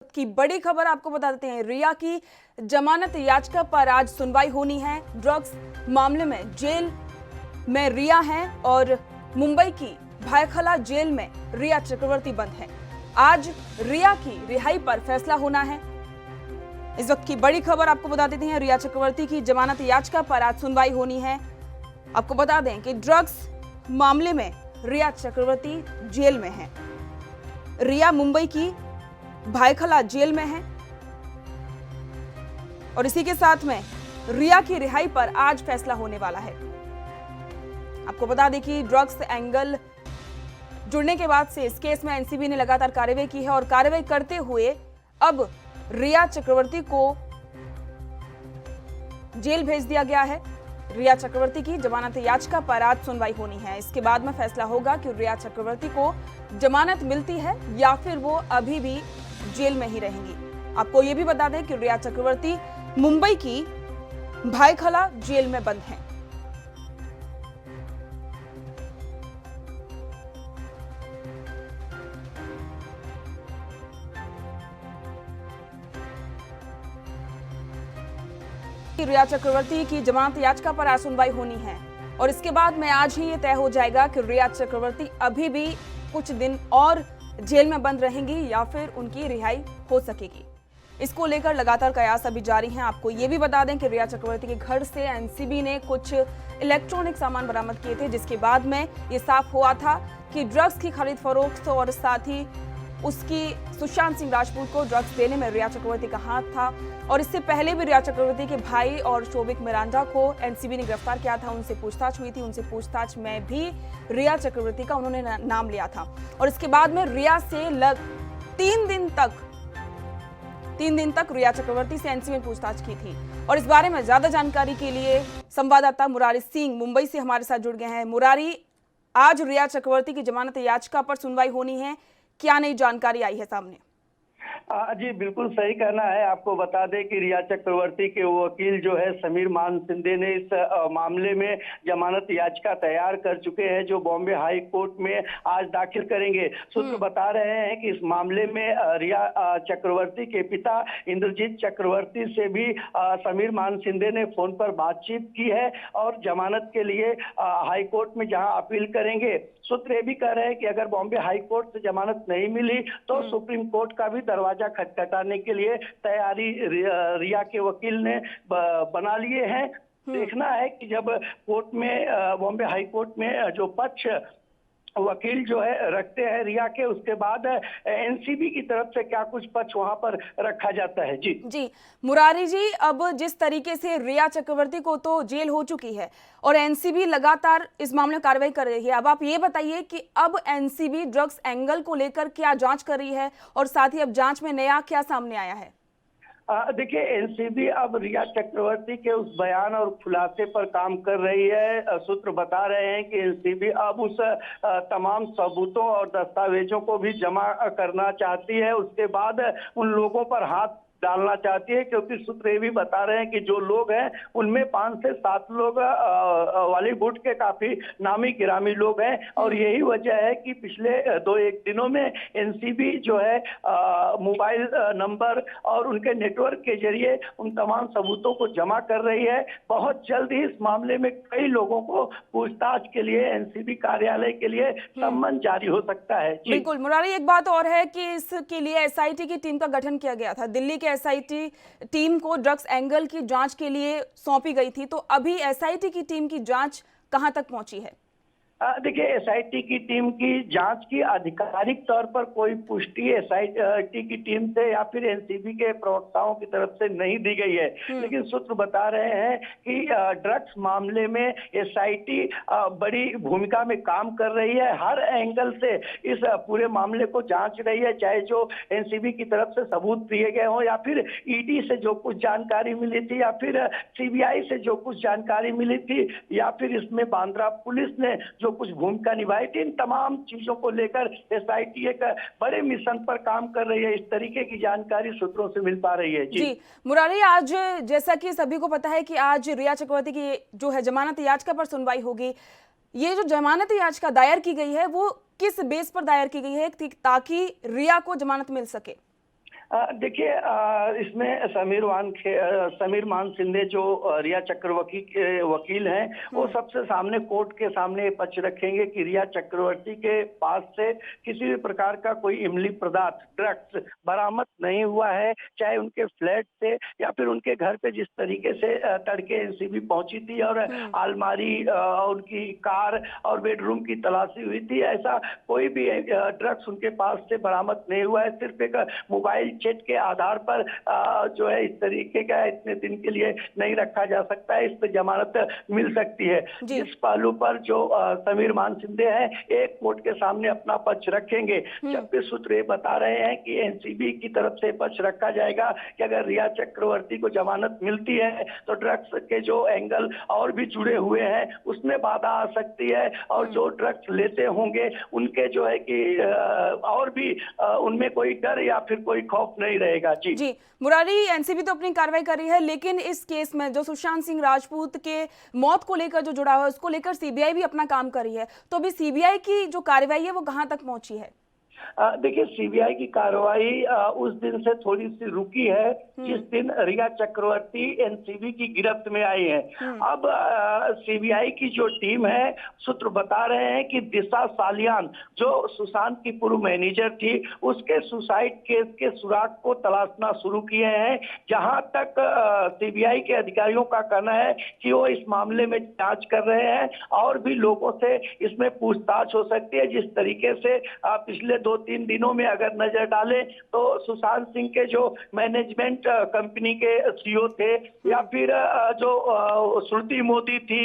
की बड़ी खबर आपको बता देते हैं। रिया की जमानत याचिका पर आज सुनवाई होनी है। ड्रग्स मामले में जेल में रिया हैं और मुंबई की भायखला जेल में रिया चक्रवर्ती बंद है। आज रिया की रिहाई पर फैसला होना है। इस वक्त की बड़ी खबर आपको बता देते हैं। रिया चक्रवर्ती की जमानत याचिका पर आज सुनवाई होनी है। आपको बता दें कि ड्रग्स मामले में रिया चक्रवर्ती जेल में है। रिया मुंबई की भायखला जेल में है और इसी के साथ में रिया की रिहाई पर आज फैसला होने वाला है। आपको बता दें कि ड्रग्स एंगल जुड़ने के बाद से इस केस में एनसीबी ने लगातार कार्रवाई की है और कार्रवाई करते हुए अब रिया चक्रवर्ती को जेल भेज दिया गया है। रिया चक्रवर्ती की जमानत याचिका पर आज सुनवाई होनी है। इसके बाद में फैसला होगा कि रिया चक्रवर्ती को जमानत मिलती है या फिर वो अभी भी जेल में ही रहेंगी। आपको ये भी बता दें कि रिया चक्रवर्ती मुंबई की भायखला जेल में बंद हैं। रिया चक्रवर्ती की जमानत याचिका पर आज सुनवाई होनी है और इसके बाद में आज ही ये तय हो जाएगा कि रिया चक्रवर्ती अभी भी कुछ दिन और जेल में बंद रहेंगी या फिर उनकी रिहाई हो सकेगी। इसको लेकर लगातार कयास अभी जारी हैं। आपको ये भी बता दें कि रिया चक्रवर्ती के घर से एनसीबी ने कुछ इलेक्ट्रॉनिक सामान बरामद किए थे, जिसके बाद में ये साफ हुआ था कि ड्रग्स की खरीद फरोख्त और साथ ही उसकी सुशांत सिंह राजपूत को ड्रग्स देने में रिया चक्रवर्ती का हाथ था। और इससे पहले भी रिया चक्रवर्ती के भाई और शोभिक मिरांडा को एनसीबी ने गिरफ्तार किया था। उनसे पूछताछ हुई थी। उनसे पूछताछ में भी रिया चक्रवर्ती का उन्होंने नाम लिया था और इसके बाद में रिया से 3 दिन तक रिया चक्रवर्ती से एनसीबी ने पूछताछ की थी। और इस बारे में ज्यादा जानकारी के लिए संवाददाता मुरारी सिंह मुंबई से हमारे साथ जुड़ गए हैं। मुरारी, आज रिया चक्रवर्ती की जमानत याचिका पर सुनवाई होनी है, क्या नई जानकारी आई है सामने? जी बिल्कुल सही कहना है। आपको बता दें कि रिया चक्रवर्ती के वकील जो है समीर मान सिंधे ने इस मामले में जमानत याचिका तैयार कर चुके हैं, जो बॉम्बे हाई कोर्ट में आज दाखिल करेंगे। सूत्र बता रहे हैं कि इस मामले में रिया चक्रवर्ती के पिता इंद्रजीत चक्रवर्ती से भी समीर मान सिंधे ने फोन पर बातचीत की है और जमानत के लिए हाई कोर्ट में जहां अपील करेंगे। सूत्र ये भी कह रहे हैं कि अगर बॉम्बे हाई कोर्ट से जमानत नहीं मिली तो सुप्रीम कोर्ट का भी दरवाजा खटखटाने के लिए तैयारी रिया के वकील ने बना लिए हैं। देखना है कि जब कोर्ट में बॉम्बे हाई कोर्ट में जो पक्ष वकील जो है रखते हैं रिया के, उसके बाद एनसीबी की तरफ से क्या कुछ पक्ष वहां पर रखा जाता है। जी मुरारी जी, अब जिस तरीके से रिया चक्रवर्ती को तो जेल हो चुकी है और एनसीबी लगातार इस मामले में कार्रवाई कर रही है, अब आप ये बताइए कि अब एनसीबी ड्रग्स एंगल को लेकर क्या जांच कर रही है और साथ ही अब जांच में नया क्या सामने आया है? देखिए, एनसीबी अब रिया चक्रवर्ती के उस बयान और खुलासे पर काम कर रही है। सूत्र बता रहे हैं कि एनसीबी अब उस तमाम सबूतों और दस्तावेजों को भी जमा करना चाहती है, उसके बाद उन लोगों पर हाथ डालना चाहती है, क्योंकि सूत्र ये भी बता रहे हैं कि जो लोग हैं उनमें 5 से 7 लोग बॉलीवुड के काफी नामी गिरामी लोग हैं और यही वजह है कि पिछले 2-1 दिनों में एनसीबी जो है मोबाइल नंबर और उनके नेटवर्क के जरिए उन तमाम सबूतों को जमा कर रही है। बहुत जल्द ही इस मामले में कई लोगों को पूछताछ के लिए एनसीबी कार्यालय के लिए सम्मन जारी हो सकता है। बिल्कुल मुरारी, एक बात और है कि इसके लिए एसआईटी की टीम का गठन किया गया था। दिल्ली के एसआईटी टीम को ड्रग्स एंगल की जांच के लिए सौंपी गई थी, तो अभी एसआईटी की टीम की जांच कहां तक पहुंची है? देखिए, एसआईटी की टीम की जांच की आधिकारिक तौर पर कोई पुष्टि एसआईटी की टीम से या फिर एनसीबी के प्रवक्ताओं की तरफ से नहीं दी गई है, लेकिन सूत्र बता रहे हैं कि ड्रग्स मामले में एसआईटी बड़ी भूमिका में काम कर रही है। हर एंगल से इस पूरे मामले को जांच रही है, चाहे जो एनसीबी की तरफ से सबूत दिए गए हों या फिर ईडी से जो कुछ जानकारी मिली थी या फिर सीबीआई से जो कुछ जानकारी मिली थी या फिर इसमें बांद्रा पुलिस ने जो कुछ भूमिका निभाई थी, इन तमाम चीजों को लेकर एसआईटी एक बड़े मिशन पर काम कर रही है। इस तरीके की जानकारी सूत्रों से मिल पा रही है। जी मुरारी, आज जैसा कि सभी को पता है कि आज रिया चक्रवर्ती की जो है जमानत याचिका पर सुनवाई होगी। ये जो जमानत याचिका दायर की गई है वो किस बेस पर दायर की गई है ताकि रिया को जमानत मिल सके? देखिए, इसमें समीर मान सिंधे जो रिया चक्रवर्ती के वकील हैं, वो सबसे सामने कोर्ट के सामने पक्ष रखेंगे कि रिया चक्रवर्ती के पास से किसी भी प्रकार का कोई इमली पदार्थ, ड्रग्स बरामद नहीं हुआ है, चाहे उनके फ्लैट से या फिर उनके घर पे जिस तरीके से तड़के एनसीबी पहुंची थी और अलमारी, उनकी कार और बेडरूम की तलाशी हुई थी, ऐसा कोई भी ड्रग्स उनके पास से बरामद नहीं हुआ है। सिर्फ एक मोबाइल चैट के आधार पर जो है इस तरीके का इतने दिन के लिए नहीं रखा जा सकता है, इस पर जमानत मिल सकती है। इस पहलू पर जो समीर मान सिंधे हैं, एक कोर्ट के सामने अपना पक्ष रखेंगे, जबकि सूत्र ये बता रहे हैं कि एनसीबी की तरफ से पक्ष रखा जाएगा कि अगर रिया चक्रवर्ती को जमानत मिलती है तो ड्रग्स के जो एंगल और भी जुड़े हुए हैं उसमें बाधा आ सकती है, और जो ड्रग्स लेते होंगे उनके जो है कि और भी उनमें कोई डर या फिर कोई खौफ नहीं रहेगा। जी मुरारी, एनसीबी तो अपनी कार्रवाई कर रही है, लेकिन इस केस में जो सुशांत सिंह राजपूत के मौत को लेकर जो जुड़ा हुआ है उसको लेकर सीबीआई भी अपना काम कर रही है, तो अभी सीबीआई की जो कार्रवाई है वो कहां तक पहुंची है? देखिए, सीबीआई की कार्रवाई उस दिन से थोड़ी सी रुकी है जिस दिन रिया चक्रवर्ती एनसीबी की गिरफ्त में आई है। अब सीबीआई की जो टीम है, सूत्र बता रहे हैं कि दिशा सालियान जो सुशांत की पूर्व मैनेजर थी, उसके सुसाइड केस के सुराग को तलाशना शुरू किए हैं। जहां तक सीबीआई के अधिकारियों का कहना है कि वो इस मामले में जांच कर रहे हैं और भी लोगों से इसमें पूछताछ हो सकती है। जिस तरीके से पिछले 2-3 दिनों में अगर नजर डालें तो सुशांत सिंह के जो मैनेजमेंट कंपनी के सीईओ थे या फिर जो श्रुति मोदी थी,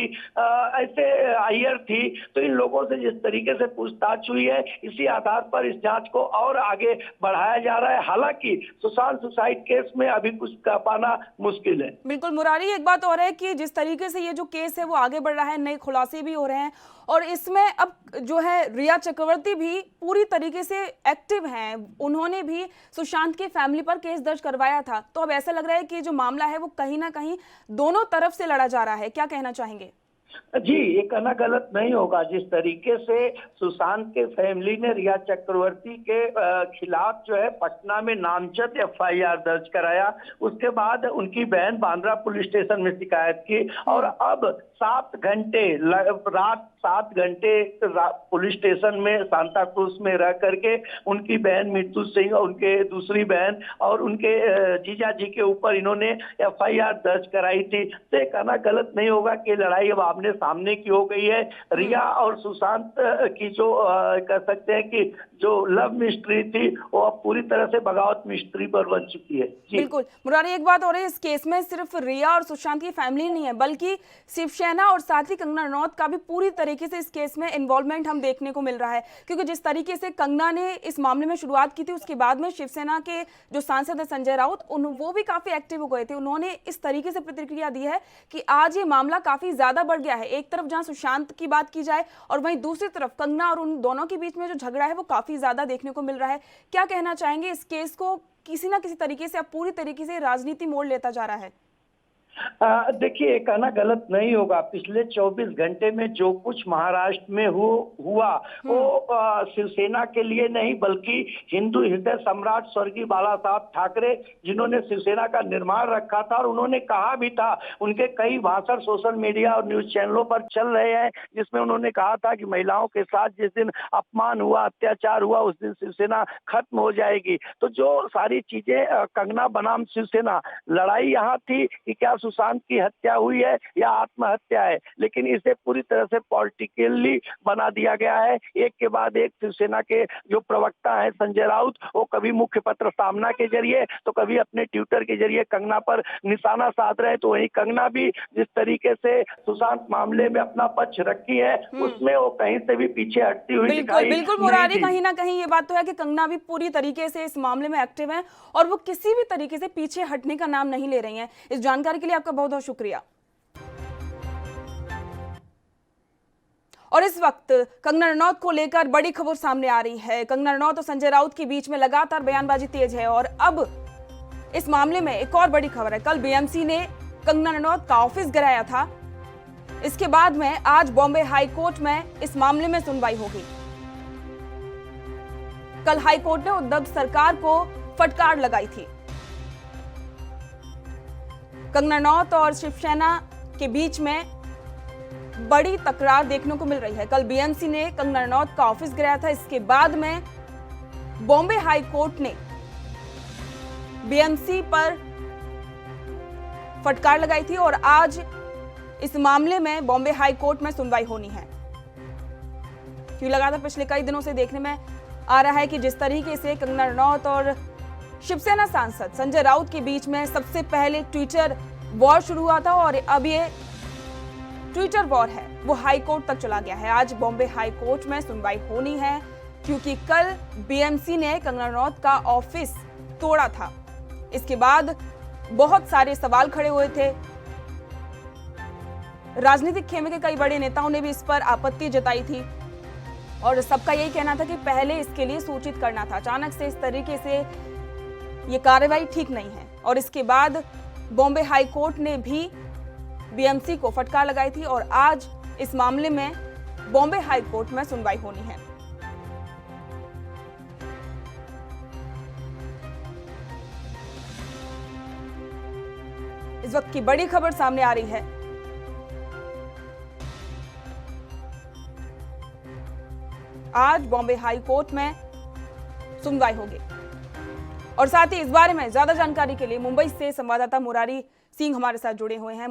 ऐसे अय्यर थी, तो इन लोगों से जिस तरीके से पूछताछ हुई है, इसी आधार पर इस जांच को और आगे बढ़ाया जा रहा है। हालांकि सुशांत सुसाइड केस में अभी कुछ कह पाना मुश्किल है। बिल्कुल मुरारी, एक बात और है कि जिस तरीके से ये जो केस है वो आगे बढ़ रहा है, नए खुलासे भी हो रहे हैं और इसमें अब जो है रिया चक्रवर्ती भी पूरी तरीके से एक्टिव हैं। उन्होंने भी सुशांत की फैमिली पर केस दर्ज करवाया था, तो अब ऐसा लग रहा है कि जो मामला है वो कहीं ना कहीं दोनों तरफ से लड़ा जा रहा है। क्या कहना चाहेंगे? जी, ये कहना गलत नहीं होगा। जिस तरीके से सुशांत के फैमिली ने रिया चक्रवर्ती के खिलाफ जो है पटना में नामजद एफआईआर दर्ज कराया, उसके बाद उनकी बहन बांद्रा पुलिस स्टेशन में शिकायत की और अब 7 घंटे रात 7 घंटे पुलिस स्टेशन में सांता क्रूज में रह करके उनकी बहन मिट्टू सिंह और उनके दूसरी बहन और उनके जीजा जी के ऊपर इन्होंने एफआईआर दर्ज कराई थी। तो ये कहना गलत नहीं होगा कि लड़ाई अब आमने सामने की हो गई है। रिया और सुशांत की जो कह सकते हैं कि जो लव मिस्ट्री थी वो अब पूरी तरह से बगावत मिस्ट्री पर बन चुकी है। बिल्कुल मुरारी, एक बात और है, इस केस में सिर्फ रिया और सुशांत की फैमिली नहीं है बल्कि शिवसेना और साथ ही कंगना रनौत का भी पूरी तरीके से इस केस में इन्वॉल्वमेंट हम देखने को मिल रहा है। क्योंकि जिस तरीके से कंगना ने इस मामले में शुरुआत की थी, उसके बाद में शिवसेना के जो सांसद है संजय राउत, वो भी काफी एक्टिव हो गए थे। उन्होंने इस तरीके से प्रतिक्रिया दी है कि आज ये मामला काफी ज्यादा बढ़ गया है। एक तरफ जहां सुशांत की बात की जाए और वहीं दूसरी तरफ कंगना और उन दोनों के बीच में जो झगड़ा है वो काफी ज्यादा देखने को मिल रहा है। क्या कहना चाहेंगे? इस केस को किसी ना किसी तरीके से अब पूरी तरीके से राजनीति मोड़ लेता जा रहा है। देखिए, कहना गलत नहीं होगा। पिछले 24 घंटे में जो कुछ महाराष्ट्र में हुआ वो शिवसेना के लिए नहीं बल्कि हिंदू हृदय सम्राट स्वर्गीय बाला साहब ठाकरे, जिन्होंने शिवसेना का निर्माण रखा था और उन्होंने कहा भी था, उनके कई भाषण सोशल मीडिया और न्यूज चैनलों पर चल रहे हैं, जिसमें उन्होंने कहा था कि महिलाओं के साथ जिस दिन अपमान हुआ, अत्याचार हुआ, उस दिन शिवसेना खत्म हो जाएगी। तो जो सारी चीजें कंगना बनाम शिवसेना लड़ाई यहाँ थी कि क्या सुशांत की हत्या हुई है या आत्महत्या है, लेकिन इसे पूरी तरह से पॉलिटिकली बना दिया गया है। एक के बाद एक शिवसेना के जो प्रवक्ता है संजय राउत, वो कभी मुख्य पत्र सामना के जरिए तो कभी अपने ट्विटर के जरिए कंगना पर निशाना साध रहे हैं। तो वही कंगना भी जिस तरीके से सुशांत मामले में अपना पक्ष रखी है, उसमें वो कहीं से भी पीछे हटती हुई बिल्कुल मुरारी, कहीं ना कहीं ये बात तो है कि कंगना भी पूरी तरीके से इस मामले में एक्टिव है और वो किसी भी तरीके से पीछे हटने का नाम नहीं ले रही है। इस जानकारी के लिए आपका बहुत बहुत शुक्रिया। और इस वक्त कंगना रनौत को लेकर बड़ी खबर सामने आ रही है। कंगना रनौत और संजय राउत के बीच में लगातार बयानबाजी तेज है और अब इस मामले में एक और बड़ी खबर है। कल बीएमसी ने कंगना रनौत का ऑफिस गिराया था। इसके बाद में आज बॉम्बे हाई कोर्ट में इस मामले में सुनवाई होगी। कल हाई कोर्ट ने उद्धव सरकार को फटकार लगाई थी। कंगना रनौत और शिवसेना के बीच में बड़ी तकरार देखने को मिल रही है। कल बीएमसी ने कंगना रनौत का ऑफिस गिराया था। इसके बाद में बॉम्बे हाई कोर्ट ने बीएमसी पर फटकार लगाई थी और आज इस मामले में बॉम्बे हाई कोर्ट में सुनवाई होनी है। क्यों लगातार पिछले कई दिनों से देखने में आ रहा है कि जिस तरीके से कंगना रनौत और शिवसेना सांसद संजय राउत के बीच में सबसे पहले ट्विटर वॉर शुरू हुआ था और अब ये ट्विटर वॉर है वो हाई कोर्ट तक चला गया है। आज बॉम्बे हाई कोर्ट में सुनवाई होनी है क्योंकि कल बीएमसी ने कंगना रनौत का ऑफिस तोड़ा था। इसके बाद बहुत सारे सवाल खड़े हुए थे। राजनीतिक खेमे के कई बड़े नेताओं ने भी इस पर आपत्ति जताई थी और सबका यही कहना था कि पहले इसके लिए सूचित करना था। अचानक से इस तरीके से ये कार्रवाई ठीक नहीं है और इसके बाद बॉम्बे हाई कोर्ट ने भी बीएमसी को फटकार लगाई थी और आज इस मामले में बॉम्बे हाई कोर्ट में सुनवाई होनी है। इस वक्त की बड़ी खबर सामने आ रही है। आज बॉम्बे हाई कोर्ट में सुनवाई होगी और साथ ही इस बारे में ज्यादा जानकारी के लिए मुंबई से संवाददाता मुरारी सिंह हमारे साथ जुड़े हुए हैं।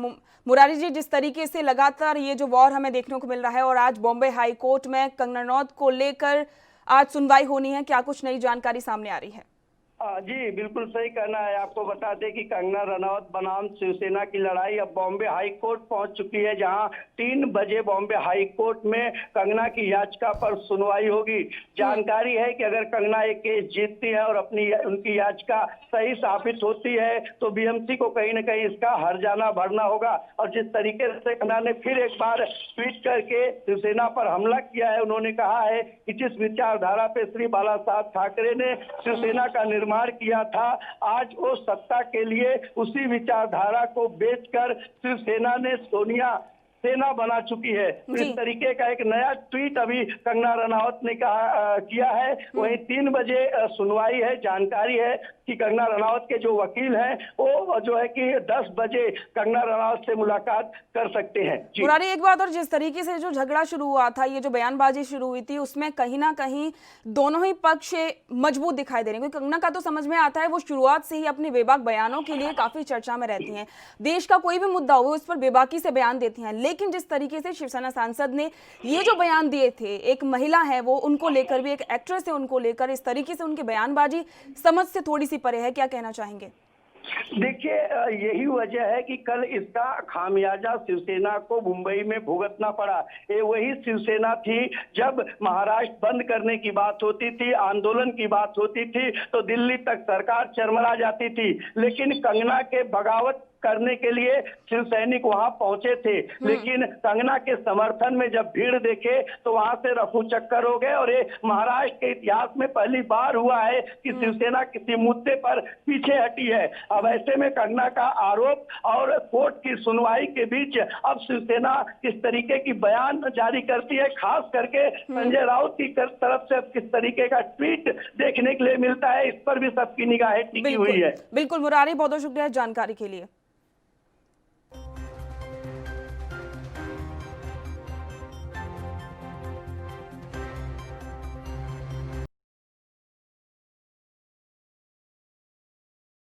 मुरारी जी, जिस तरीके से लगातार ये जो वॉर हमें देखने को मिल रहा है और आज बॉम्बे हाई कोर्ट में कंगना रनौत को लेकर आज सुनवाई होनी है, क्या कुछ नई जानकारी सामने आ रही है? जी बिल्कुल सही कहना है। आपको बता दें कि कंगना रनौत बनाम शिवसेना की लड़ाई अब बॉम्बे हाई कोर्ट पहुंच चुकी है, जहां 3 बजे बॉम्बे हाई कोर्ट में कंगना की याचिका पर सुनवाई होगी। जानकारी है कि अगर कंगना ये केस जीतती है और उनकी याचिका सही साबित होती है तो बीएमसी को कहीं न कहीं इसका हर्जाना भरना होगा। और जिस तरीके से कंगना ने फिर एक बार ट्वीट करके शिवसेना पर हमला किया है, उन्होंने कहा है कि जिस विचारधारा पे श्री बाला साहब ठाकरे ने शिवसेना का निर्माण किया था, आज वो सत्ता के लिए उसी विचारधारा को बेचकर शिवसेना ने सोनिया सेना बना चुकी है। इस तरीके का एक नया ट्वीट अभी कंगना रनौत ने किया है। वहीं 3 बजे सुनवाई है। जानकारी है कि कंगना रनौत के जो वकील हैं वो जो है कि 10 बजे कंगना रनौत से मुलाकात कर सकते हैं। मुरारी, एक बात और, जिस तरीके से जो झगड़ा शुरू हुआ था, ये जो बयानबाजी शुरू हुई थी, उसमें कहीं ना कहीं दोनों ही पक्ष मजबूत दिखाई दे रहे हैं। क्योंकि कंगना का तो समझ में आता है वो शुरुआत से ही अपने बेबाक बयानों के लिए काफी चर्चा में रहती हैं। देश का कोई भी मुद्दा हो उस पर बेबाकी से बयान देती हैं। लेकिन जिस तरीके से शिवसेना सांसद ने ये जो बयान दिए थे, एक महिला है वो, उनको लेकर भी, एक एक्ट्रेस है उनको लेकर, इस तरीके से उनकी बयानबाजी समझ से थोड़ी सी परे है। क्या कहना चाहेंगे? देखिए, यही वजह है कि कल इसका खामियाजा शिवसेना को मुंबई में भुगतना पड़ा। ये वही शिवसेना थी जब महाराष्ट्र बंद करने की बात होती थी, आंदोलन की बात होती थी तो दिल्ली तक सरकार चरमरा जाती थी। लेकिन कंगना के बगावत करने के लिए शिव सैनिक वहां पहुंचे थे, लेकिन कंगना के समर्थन में जब भीड़ देखे तो वहां से रफू चक्कर हो गए। और ये महाराष्ट्र के इतिहास में पहली बार हुआ है कि शिवसेना किसी मुद्दे पर पीछे हटी है। अब ऐसे में कंगना का आरोप और कोर्ट की सुनवाई के बीच अब शिवसेना किस तरीके की बयान जारी करती है, खास करके संजय राउत की तरफ से किस तरीके का ट्वीट देखने के लिए मिलता है, इस पर भी सबकी निगाहें टिकी हुई है। बिल्कुल मुरारी, बहुत बहुत शुक्रिया जानकारी के लिए।